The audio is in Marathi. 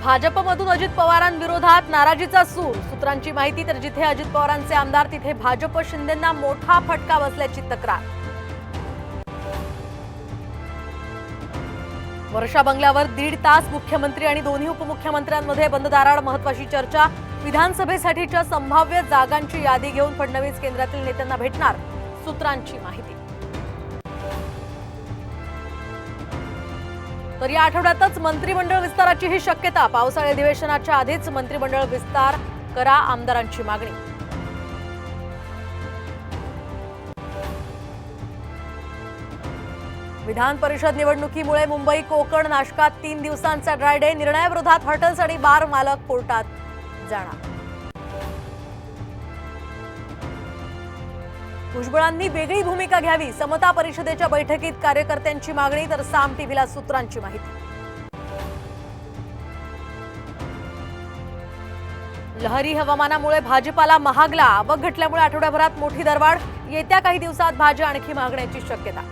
भाजपमधून अजित पवारांविरोधात नाराजीचा सूर। सूत्रांची माहिती तर जिथे अजित पवारांचे आमदार तिथे भाजप शिंदेंना मोठा फटका बसल्याची तक्रार। वर्षा बंगल्यावर 1.5 तास मुख्यमंत्री आणि दोन्ही उपमुख्यमंत्र्यांमध्ये बंद दाराआड महत्त्वाची चर्चा। विधानसभेसाठीच्या संभाव्य जागांची यादी घेऊन फडणवीस केंद्रातील नेत्यांना भेटणार। सूत्रांची माहिती। तर या आठवड्यातच मंत्रिमंडळ विस्ताराची ही शक्यता। पावसाळी अधिवेशनाच्या आधीच मंत्रिमंडळ विस्तार करा, आमदारांची मागणी। विधान परिषद निवडणुकीमुळे मुंबई, कोकण, नाशकात 3 दिवसांचा ड्राय डे। निर्णयाविरोधात हॉटेल्स आणि बार मालक कोर्टात जाणार। भुजबळांनी वेगळी भूमिका घ्यावी, समता परिषदेच्या बैठकीत कार्यकर्त्यांची मागणी। तर साम टीव्हीला सूत्रांची माहिती। लहरी हवामानामुळे भाजीपाला महागला। आवक घटल्यामुळे आठवड्याभरात मोठी दरवाढ। येत्या काही दिवसात भाज्या आणखी महागण्याची शक्यता।